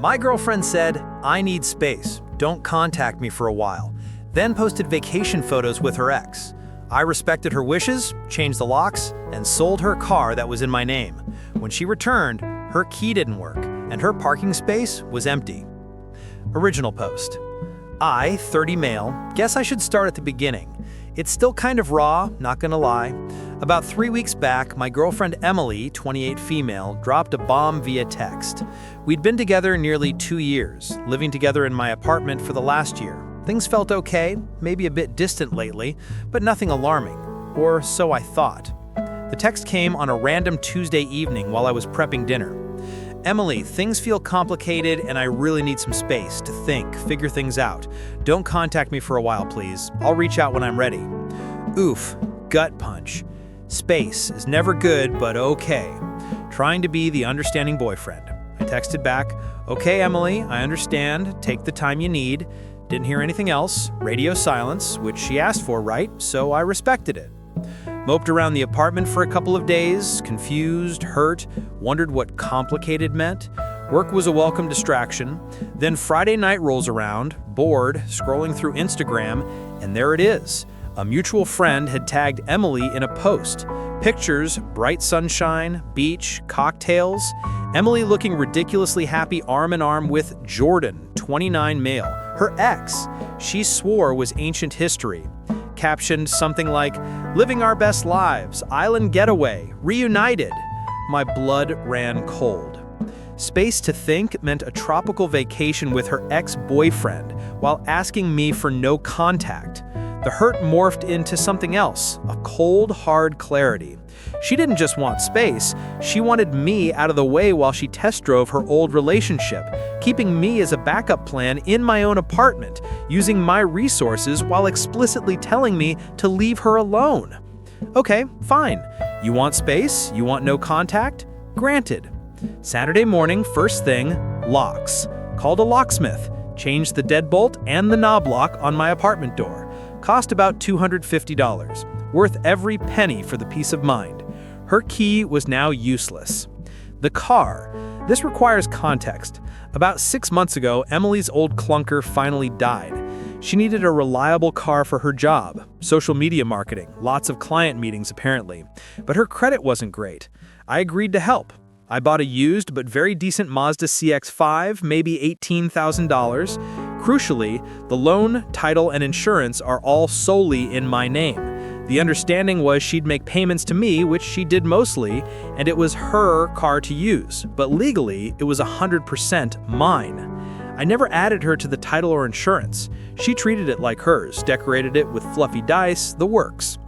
My girlfriend said, "I need space. Don't contact me for a while." Then posted vacation photos with her ex. I respected her wishes, changed the locks, and sold her car that was in my name. When she returned, her key didn't work, and her parking space was empty. Original post. I, 30 male, guess I should start at the beginning. It's still kind of raw, not gonna lie. About 3 weeks back, my girlfriend Emily, 28 female, dropped a bomb via text. We'd been together nearly 2 years, living together in my apartment for the last year. Things felt okay, maybe a bit distant lately, but nothing alarming, or so I thought. The text came on a random Tuesday evening while I was prepping dinner. "Emily, things feel complicated and I really need some space to think, figure things out. Don't contact me for a while, please. I'll reach out when I'm ready." Oof, gut punch. Space is never good, but okay. Trying to be the understanding boyfriend. I texted back, "Okay, Emily, I understand. Take the time you need." Didn't hear anything else. Radio silence, which she asked for, right? So I respected it. Moped around the apartment for a couple of days, confused, hurt, wondered what complicated meant. Work was a welcome distraction. Then Friday night rolls around, bored, scrolling through Instagram, and there it is. A mutual friend had tagged Emily in a post. Pictures, bright sunshine, beach, cocktails. Emily looking ridiculously happy arm in arm with Jordan, 29 male, her ex. She swore was ancient history. Captioned something like, "Living our best lives, island getaway, reunited." My blood ran cold. Space to think meant a tropical vacation with her ex-boyfriend while asking me for no contact. The hurt morphed into something else, a cold, hard clarity. She didn't just want space, she wanted me out of the way while she test drove her old relationship, keeping me as a backup plan in my own apartment, using my resources while explicitly telling me to leave her alone. Okay, fine. You want space? You want no contact? Granted. Saturday morning, first thing, locks. Called a locksmith, changed the deadbolt and the knob lock on my apartment door. Cost about $250, worth every penny for the peace of mind. Her key was now useless. The car. This requires context. About 6 months ago, Emily's old clunker finally died. She needed a reliable car for her job, social media marketing, lots of client meetings apparently. But her credit wasn't great. I agreed to help. I bought a used but very decent Mazda CX-5, maybe $18,000. Crucially, the loan, title, and insurance are all solely in my name. The understanding was she'd make payments to me, which she did mostly, and it was her car to use, but legally, it was 100% mine. I never added her to the title or insurance. She treated it like hers, decorated it with fluffy dice, the works.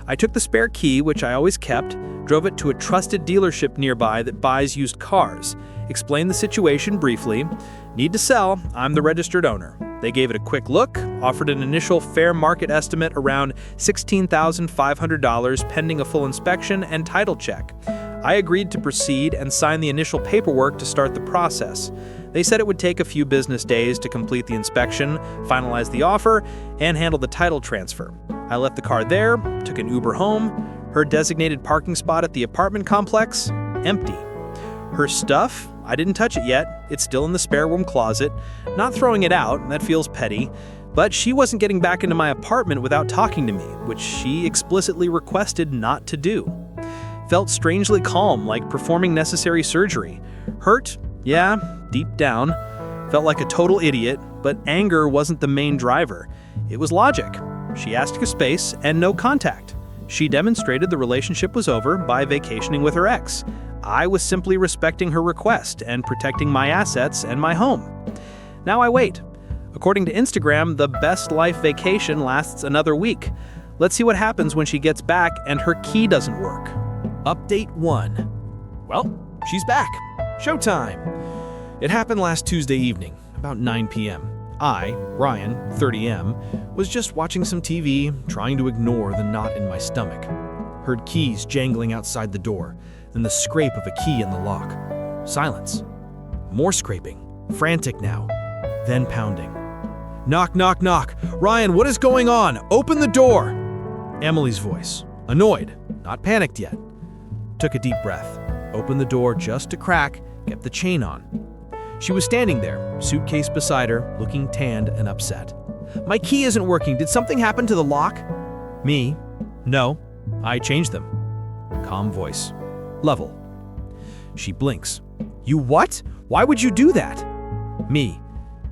I took the spare key, which I always kept, drove it to a trusted dealership nearby that buys used cars, explained the situation briefly. Need to sell, I'm the registered owner. They gave it a quick look, offered an initial fair market estimate around $16,500 pending a full inspection and title check. I agreed to proceed and sign the initial paperwork to start the process. They said it would take a few business days to complete the inspection, finalize the offer, and handle the title transfer. I left the car there, took an Uber home. Her designated parking spot at the apartment complex, empty. Her stuff, I didn't touch it yet. It's still in the spare room closet. Not throwing it out, that feels petty. But she wasn't getting back into my apartment without talking to me, which she explicitly requested not to do. Felt strangely calm, like performing necessary surgery. Hurt? Yeah, deep down. Felt like a total idiot, but anger wasn't the main driver. It was logic. She asked for space and no contact. She demonstrated the relationship was over by vacationing with her ex. I was simply respecting her request and protecting my assets and my home. Now I wait. According to Instagram, the best life vacation lasts another week. Let's see what happens when she gets back and her key doesn't work. Update 1. Well, she's back. Showtime. It happened last Tuesday evening, about 9 p.m. I, Ryan, 30M, was just watching some TV, trying to ignore the knot in my stomach. Heard keys jangling outside the door, then the scrape of a key in the lock. Silence. More scraping. Frantic now. Then pounding. Knock, knock, knock. Ryan, what is going on? Open the door. Emily's voice. Annoyed, not panicked yet. Took a deep breath. Opened the door just a crack, kept the chain on. She was standing there, suitcase beside her, looking tanned and upset. "My key isn't working. Did something happen to the lock?" Me. "No, I changed them." Calm voice. "Level." She blinks. "You what? Why would you do that?" Me.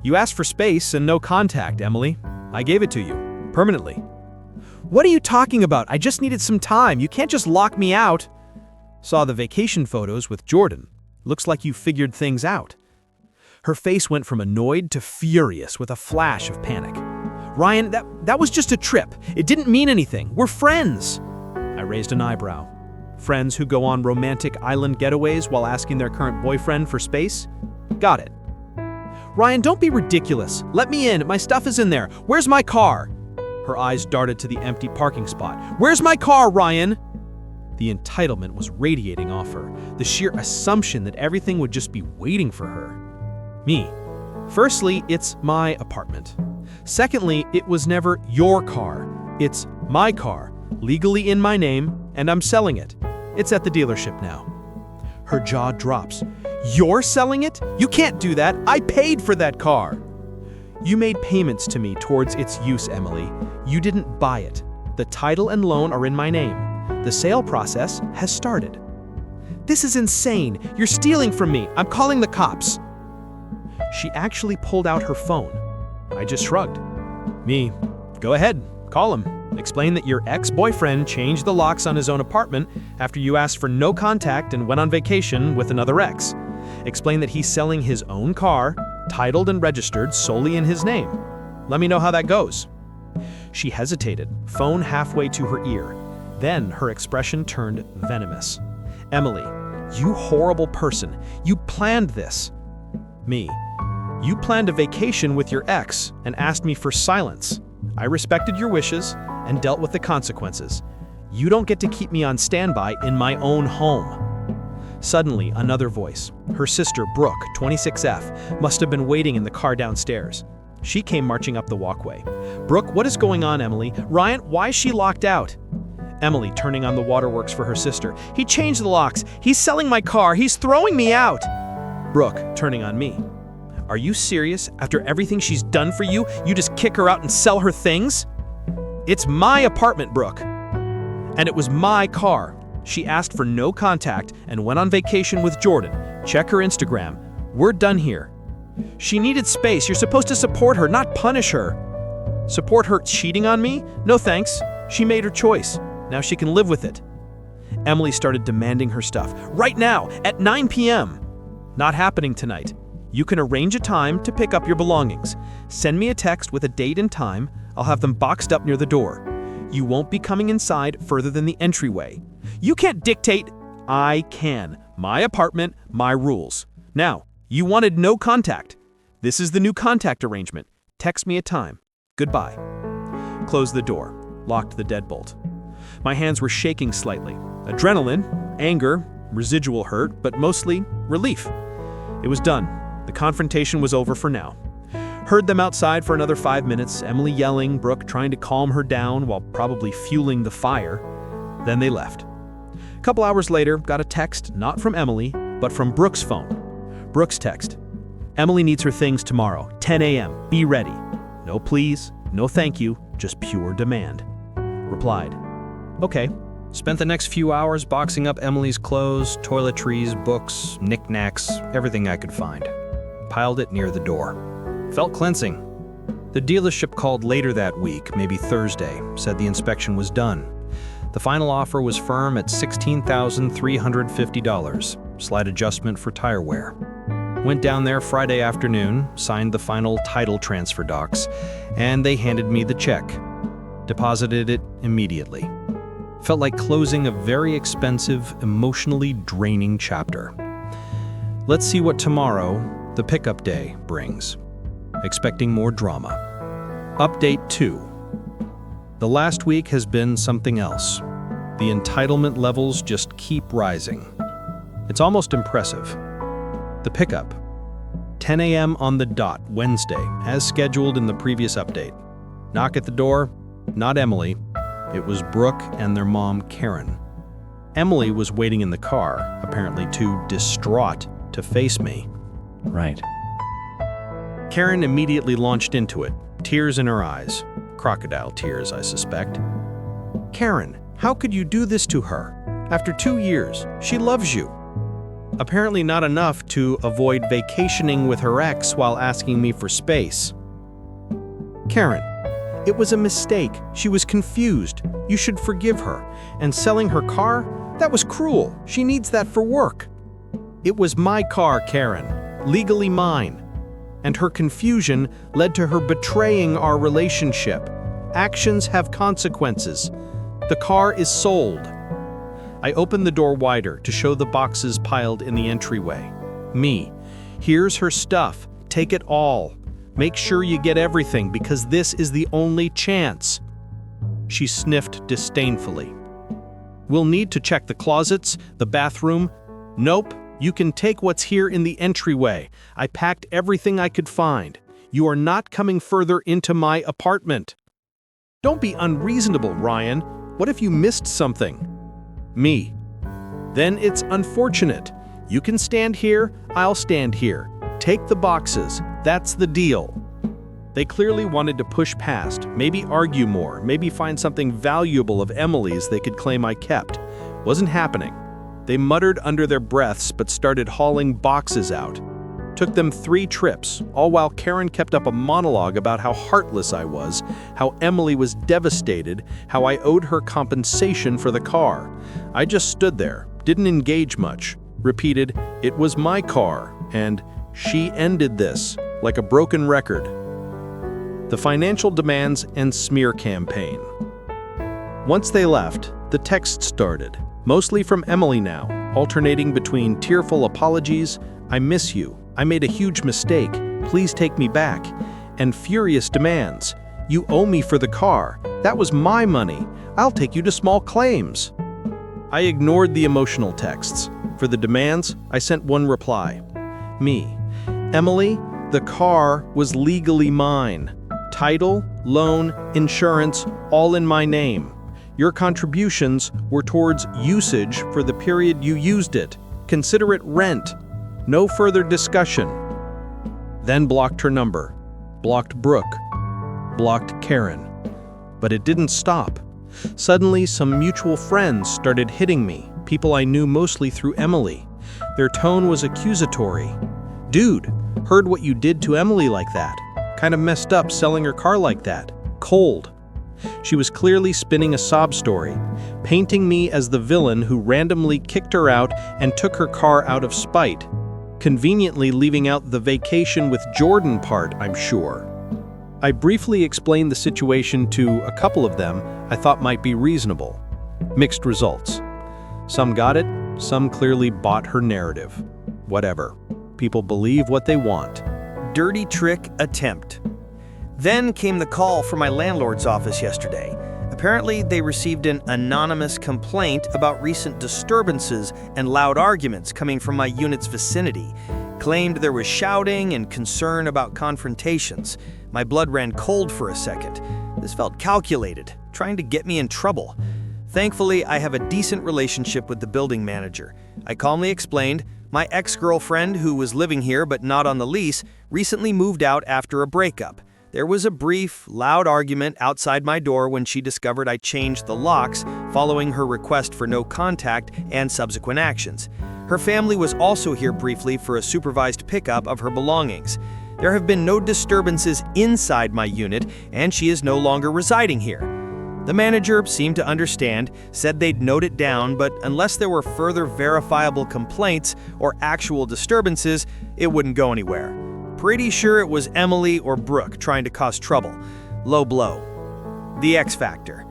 "You asked for space and no contact, Emily. I gave it to you. Permanently." "What are you talking about? I just needed some time. You can't just lock me out." "Saw the vacation photos with Jordan. Looks like you figured things out." Her face went from annoyed to furious with a flash of panic. "Ryan, that was just a trip. It didn't mean anything. We're friends." I raised an eyebrow. Friends who go on romantic island getaways while asking their current boyfriend for space? Got it. "Ryan, don't be ridiculous. Let me in. My stuff is in there. Where's my car?" Her eyes darted to the empty parking spot. "Where's my car, Ryan?" The entitlement was radiating off her, the sheer assumption that everything would just be waiting for her. Me. "Firstly, it's my apartment. Secondly, it was never your car. It's my car, legally in my name, and I'm selling it. It's at the dealership now." Her jaw drops. "You're selling it? You can't do that. I paid for that car." "You made payments to me towards its use, Emily. You didn't buy it. The title and loan are in my name. The sale process has started." "This is insane. You're stealing from me. I'm calling the cops." She actually pulled out her phone. I just shrugged. Me. "Go ahead. Call him. Explain that your ex-boyfriend changed the locks on his own apartment after you asked for no contact and went on vacation with another ex. Explain that he's selling his own car, titled and registered solely in his name. Let me know how that goes." She hesitated, phone halfway to her ear. Then her expression turned venomous. "Emily, you horrible person. You planned this." Me. "You planned a vacation with your ex and asked me for silence. I respected your wishes and dealt with the consequences. You don't get to keep me on standby in my own home." Suddenly, another voice. Her sister, Brooke, 26F, must have been waiting in the car downstairs. She came marching up the walkway. "Brooke, what is going on, Emily? Ryan, why is she locked out?" Emily, turning on the waterworks for her sister. "He changed the locks. He's selling my car. He's throwing me out." Brooke, turning on me. "Are you serious? After everything she's done for you, you just kick her out and sell her things?" "It's my apartment, Brooke. And it was my car. She asked for no contact and went on vacation with Jordan. Check her Instagram. We're done here. She needed space. You're supposed to support her, not punish her." "Support her cheating on me? No thanks. She made her choice. Now she can live with it." Emily started demanding her stuff. "Right now, at 9 p.m. "Not happening tonight. You can arrange a time to pick up your belongings. Send me a text with a date and time. I'll have them boxed up near the door. You won't be coming inside further than the entryway." "You can't dictate." "I can. My apartment, my rules. Now, you wanted no contact. This is the new contact arrangement. Text me a time. Goodbye." Closed the door. Locked the deadbolt. My hands were shaking slightly. Adrenaline, anger, residual hurt, but mostly relief. It was done. The confrontation was over for now. Heard them outside for another 5 minutes, Emily yelling, Brooke trying to calm her down while probably fueling the fire. Then they left. A couple hours later, got a text, not from Emily, but from Brooke's phone. Brooke's text. "Emily needs her things tomorrow, 10 a.m. Be ready. No please, no thank you, just pure demand." Replied. "Okay." Spent the next few hours boxing up Emily's clothes, toiletries, books, knickknacks, everything I could find. Piled it near the door. Felt cleansing. The dealership called later that week, maybe Thursday, said the inspection was done. The final offer was firm at $16,350, slight adjustment for tire wear. Went down there Friday afternoon, signed the final title transfer docs, and they handed me the check. Deposited it immediately. Felt like closing a very expensive, emotionally draining chapter. Let's see what tomorrow, the pickup day, brings. Expecting more drama. Update 2. The last week has been something else. The entitlement levels just keep rising. It's almost impressive. The pickup. 10 a.m. on the dot, Wednesday, as scheduled in the previous update. Knock at the door. Not Emily. It was Brooke and their mom, Karen. Emily was waiting in the car, apparently too distraught to face me. Right. Karen immediately launched into it, tears in her eyes. Crocodile tears, I suspect. Karen, how could you do this to her? After 2 years, she loves you. Apparently not enough to avoid vacationing with her ex while asking me for space. Karen, it was a mistake. She was confused. You should forgive her. And selling her car? That was cruel. She needs that for work. It was my car, Karen, legally mine. And her confusion led to her betraying our relationship. Actions have consequences. The car is sold. I opened the door wider to show the boxes piled in the entryway. Me, here's her stuff. Take it all. Make sure you get everything because this is the only chance. She sniffed disdainfully. We'll need to check the closets, the bathroom. Nope, you can take what's here in the entryway. I packed everything I could find. You are not coming further into my apartment. Don't be unreasonable, Ryan. What if you missed something? Me. Then it's unfortunate. You can stand here, I'll stand here. Take the boxes. That's the deal. They clearly wanted to push past, maybe argue more, maybe find something valuable of Emily's they could claim I kept. Wasn't happening. They muttered under their breaths but started hauling boxes out. Took them 3 trips, all while Karen kept up a monologue about how heartless I was, how Emily was devastated, how I owed her compensation for the car. I just stood there, didn't engage much, repeated, "It was my car," and "She ended this," like a broken record. The financial demands and smear campaign. Once they left, the text started, mostly from Emily now, alternating between tearful apologies, "I miss you," "I made a huge mistake, please take me back," and furious demands, "You owe me for the car, that was my money, I'll take you to small claims." I ignored the emotional texts. For the demands, I sent one reply. Me. Emily, the car was legally mine. Title, loan, insurance, all in my name. Your contributions were towards usage for the period you used it. Consider it rent. No further discussion. Then blocked her number. Blocked Brooke. Blocked Karen. But it didn't stop. Suddenly, some mutual friends started hitting me, people I knew mostly through Emily. Their tone was accusatory. "Dude, heard what you did to Emily like that. Kind of messed up selling her car like that. Cold." She was clearly spinning a sob story, painting me as the villain who randomly kicked her out and took her car out of spite, conveniently leaving out the vacation with Jordan part, I'm sure. I briefly explained the situation to a couple of them I thought might be reasonable. Mixed results. Some got it, some clearly bought her narrative. Whatever. People believe what they want. Dirty trick attempt. Then came the call from my landlord's office yesterday. Apparently, they received an anonymous complaint about recent disturbances and loud arguments coming from my unit's vicinity. Claimed there was shouting and concern about confrontations. My blood ran cold for a second. This felt calculated, trying to get me in trouble. Thankfully, I have a decent relationship with the building manager. I calmly explained, my ex-girlfriend, who was living here but not on the lease, recently moved out after a breakup. There was a brief, loud argument outside my door when she discovered I changed the locks following her request for no contact and subsequent actions. Her family was also here briefly for a supervised pickup of her belongings. There have been no disturbances inside my unit, and she is no longer residing here. The manager seemed to understand, said they'd note it down, but unless there were further verifiable complaints or actual disturbances, it wouldn't go anywhere. Pretty sure it was Emily or Brooke trying to cause trouble. Low blow. The X Factor.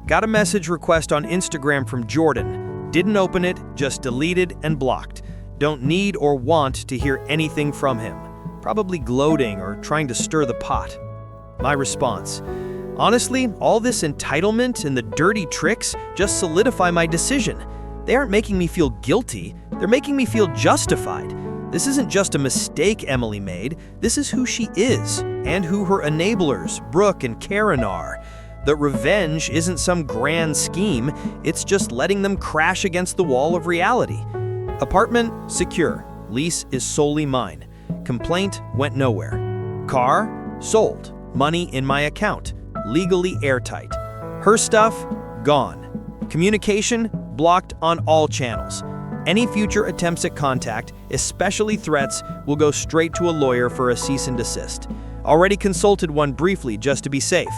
Got a message request on Instagram from Jordan. Didn't open it, just deleted and blocked. Don't need or want to hear anything from him. Probably gloating or trying to stir the pot. My response. Honestly, all this entitlement and the dirty tricks just solidify my decision. They aren't making me feel guilty, they're making me feel justified. This isn't just a mistake Emily made, this is who she is, and who her enablers, Brooke and Karen, are. The revenge isn't some grand scheme, it's just letting them crash against the wall of reality. Apartment, secure. Lease is solely mine. Complaint went nowhere. Car, sold. Money in my account, legally airtight. Her stuff, gone. Communication, blocked on all channels. Any future attempts at contact, especially threats, will go straight to a lawyer for a cease and desist. Already consulted one briefly just to be safe.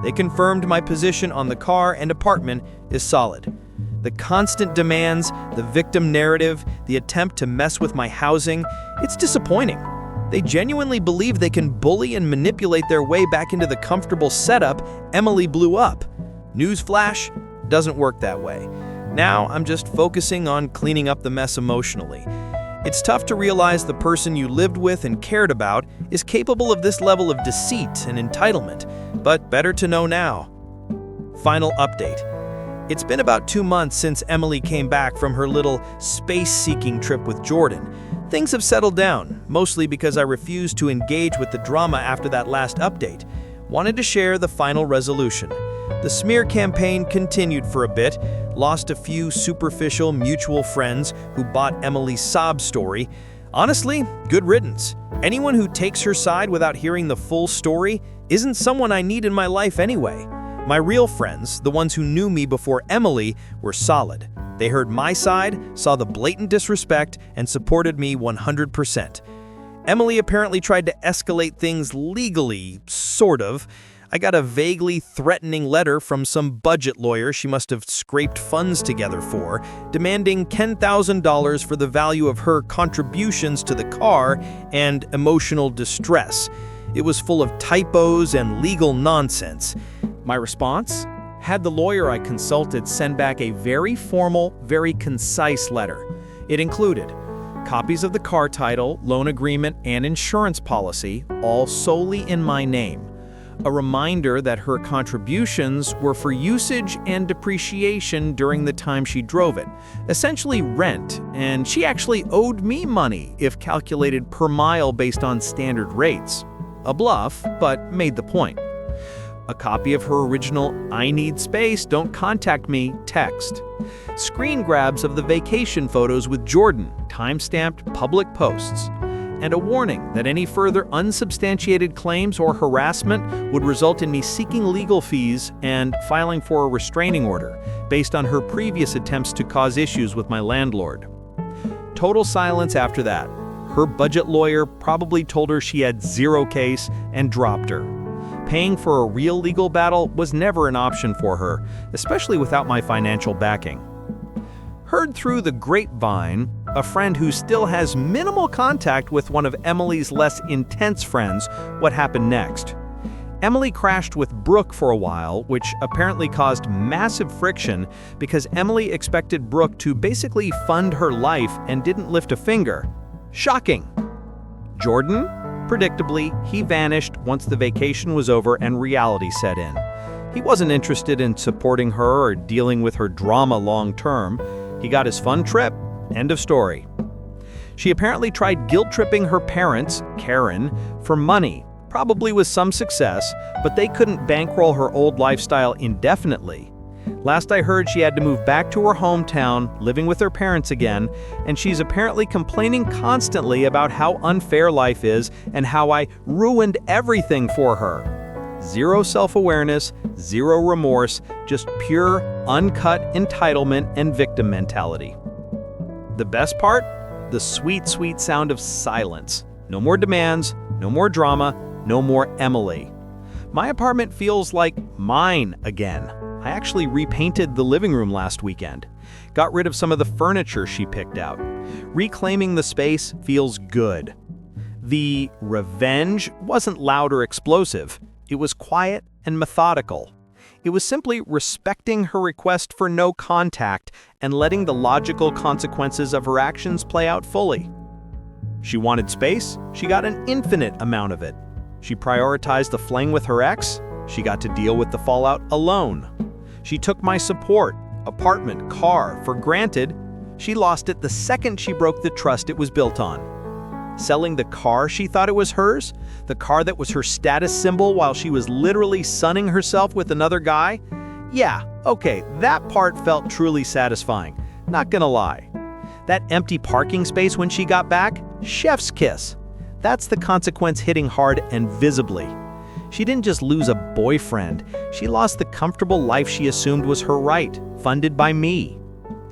They confirmed my position on the car and apartment is solid. The constant demands, the victim narrative, the attempt to mess with my housing, it's disappointing. They genuinely believe they can bully and manipulate their way back into the comfortable setup Emily blew up. Newsflash, doesn't work that way. Now I'm just focusing on cleaning up the mess emotionally. It's tough to realize the person you lived with and cared about is capable of this level of deceit and entitlement, but better to know now. Final update. It's been about 2 months since Emily came back from her little space-seeking trip with Jordan. Things have settled down, mostly because I refused to engage with the drama after that last update. Wanted to share the final resolution. The smear campaign continued for a bit, lost a few superficial mutual friends who bought Emily's sob story. Honestly, good riddance. Anyone who takes her side without hearing the full story isn't someone I need in my life anyway. My real friends, the ones who knew me before Emily, were solid. They heard my side, saw the blatant disrespect, and supported me 100%. Emily apparently tried to escalate things legally, sort of. I got a vaguely threatening letter from some budget lawyer she must have scraped funds together for, demanding $10,000 for the value of her contributions to the car and emotional distress. It was full of typos and legal nonsense. My response? Had the lawyer I consulted send back a very formal, very concise letter. It included copies of the car title, loan agreement, and insurance policy, all solely in my name. A reminder that her contributions were for usage and depreciation during the time she drove it, essentially rent, and she actually owed me money if calculated per mile based on standard rates. A bluff, but made the point. A copy of her original "I need space, don't contact me" text. Screen grabs of the vacation photos with Jordan, time-stamped public posts. And a warning that any further unsubstantiated claims or harassment would result in me seeking legal fees and filing for a restraining order based on her previous attempts to cause issues with my landlord. Total silence after that. Her budget lawyer probably told her she had zero case and dropped her. Paying for a real legal battle was never an option for her, especially without my financial backing. Heard through the grapevine, a friend who still has minimal contact with one of Emily's less intense friends, what happened next. Emily crashed with Brooke for a while, which apparently caused massive friction because Emily expected Brooke to basically fund her life and didn't lift a finger. Shocking. Jordan? Predictably, he vanished once the vacation was over and reality set in. He wasn't interested in supporting her or dealing with her drama long term. He got his fun trip. End of story. She apparently tried guilt-tripping her parents, Karen, for money, probably with some success, but they couldn't bankroll her old lifestyle indefinitely. Last I heard, she had to move back to her hometown, living with her parents again, and she's apparently complaining constantly about how unfair life is and how I ruined everything for her. Zero self-awareness, zero remorse, just pure, uncut entitlement and victim mentality. The best part? The sweet, sweet sound of silence. No more demands, no more drama, no more Emily. My apartment feels like mine again. I actually repainted the living room last weekend. Got rid of some of the furniture she picked out. Reclaiming the space feels good. The revenge wasn't loud or explosive. It was quiet and methodical. It was simply respecting her request for no contact and letting the logical consequences of her actions play out fully. She wanted space, she got an infinite amount of it. She prioritized the fling with her ex, she got to deal with the fallout alone. She took my support, apartment, car, for granted. She lost it the second she broke the trust it was built on. Selling the car she thought it was hers, the car that was her status symbol while she was literally sunning herself with another guy? Yeah, okay, that part felt truly satisfying, not gonna lie. That empty parking space when she got back? Chef's kiss. That's the consequence hitting hard and visibly. She didn't just lose a boyfriend, she lost the comfortable life she assumed was her right, funded by me.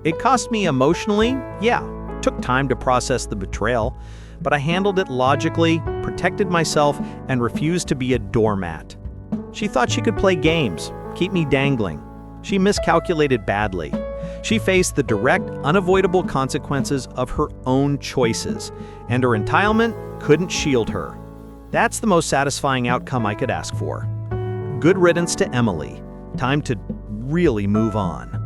It cost me emotionally, yeah, took time to process the betrayal, but I handled it logically, protected myself, and refused to be a doormat. She thought she could play games, keep me dangling. She miscalculated badly. She faced the direct, unavoidable consequences of her own choices, and her entitlement couldn't shield her. That's the most satisfying outcome I could ask for. Good riddance to Emily. Time to really move on.